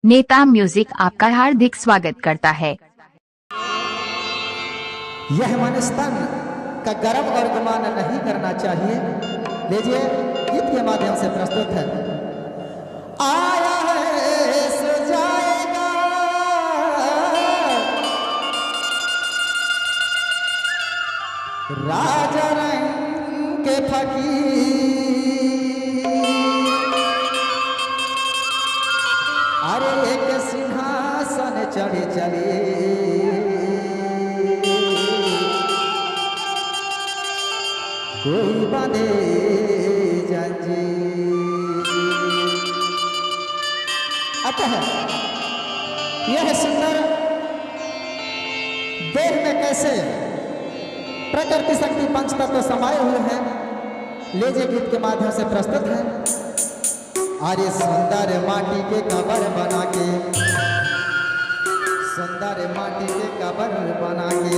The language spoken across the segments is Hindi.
नेता म्यूजिक आपका हार्दिक स्वागत करता है। यह मन स्तन का गर्व और गुमान नहीं करना चाहिए। लीजिए गीत के माध्यम से प्रस्तुत है। आया है सो जाएगा, राजा रंग के फकीर, अरे एक सिंहासन चढ़े चले, कोई बांधे जंजीर। अतः यह सुंदर देह में कैसे प्रकृति शक्ति पंच तत्व समाये हुए हैं, लीजिए गीत के माध्यम से प्रस्तुत है। अरे सुंदर माटी के कबर बना के, सुंदर माटी के कबर बना के,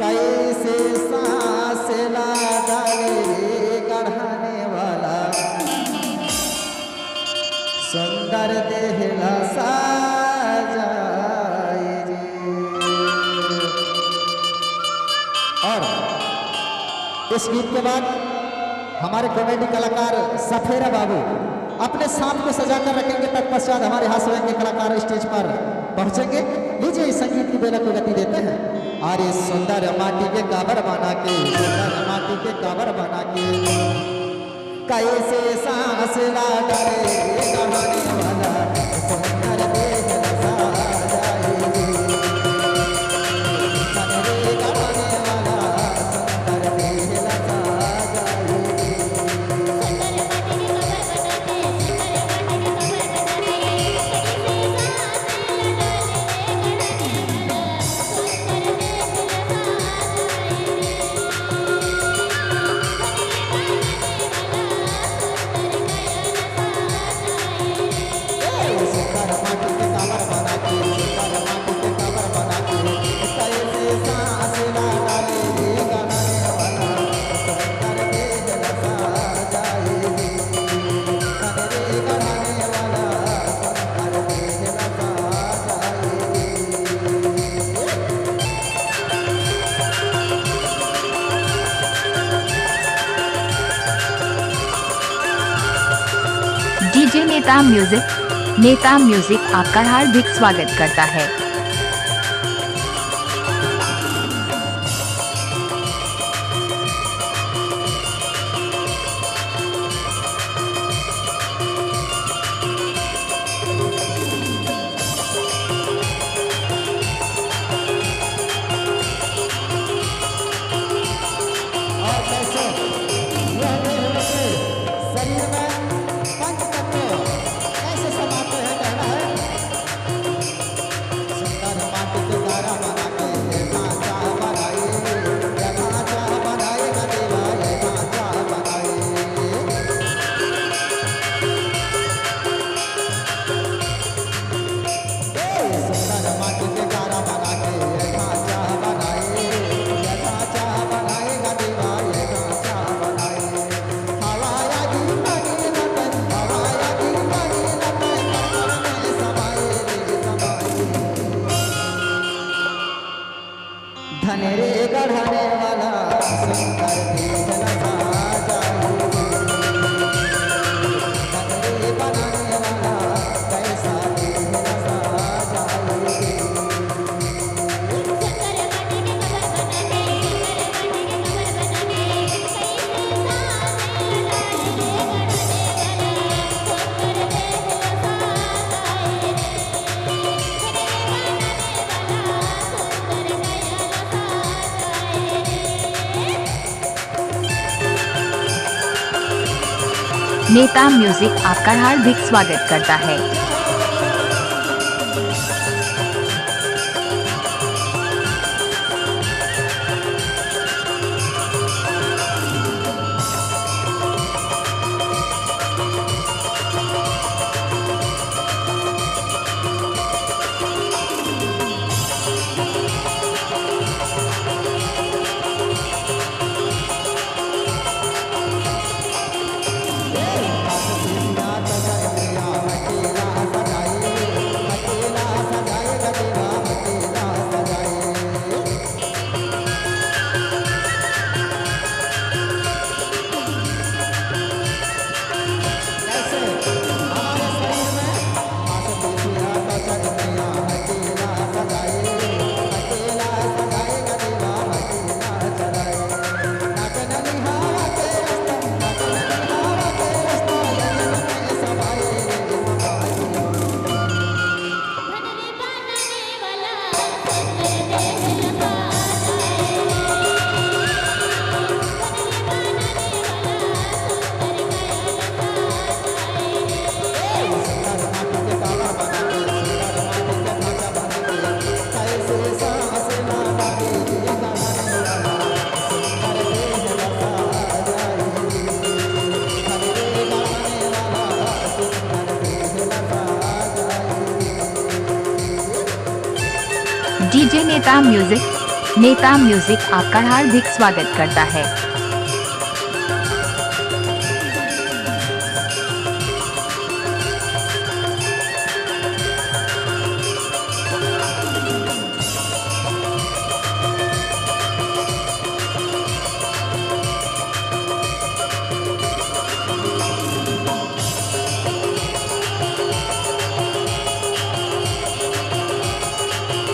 कैसे सांस ला डाले गढ़ाने वाला, सुंदर देहला साजाए जी। और इस गीत के बाद हमारे कॉमेडी कलाकार सफेरा बाबू अपने सांप को सजा कर रखेंगे। तत्पश्चात हमारे हास्य व्यंग्य कलाकार स्टेज पर पहुंचेंगे। लीजिए इस संगीत की बेला को गति देते हैं। अरे सुंदर माटी के काबर बना के, सुंदर माटी के काबर बना के, कैसे सांस ला डाले गढ़ाने वाला, सुंदर देह साजाए जी। सुंदर गढ़ाने वाला, सुंदर देह साजाए जी। डीजे नेता म्यूजिक आपका हार्दिक स्वागत करता है। शरीर में पंच तत्व कैसे समाते हैं, कहना है। सुंदर माटी के गारा बना के ढांचा बनाए, ढांचा बनाए देवा, ढांचा बनाए। सुंदर माटी के गारा बना के ढांचा बनाए, ढांचा बनाएगा देवा, ढांचा बनाए। धनेरे गढ़ाने वाला, सुंदर देहला साजाए, धनेरे बनाने वाला, कैसा देहला साजाए। नेता म्यूजिक आपका हार्दिक स्वागत करता है। डीजे नेता म्यूजिक आपका हार्दिक स्वागत करता है।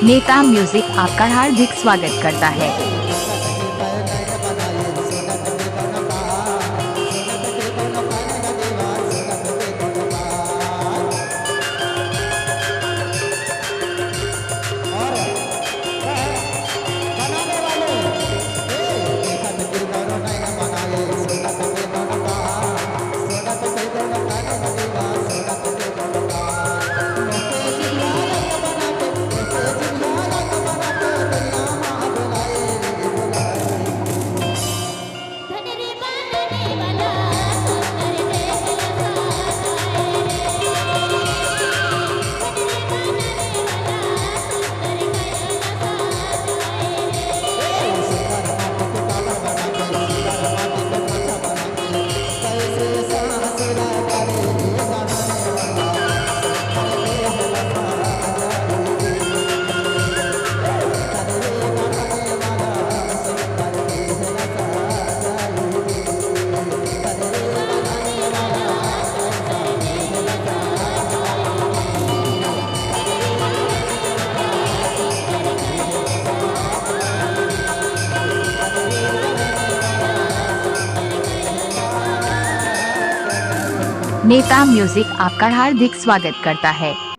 नेता म्यूजिक आपका हार्दिक स्वागत करता है। नेता म्यूजिक आपका हार्दिक स्वागत करता है।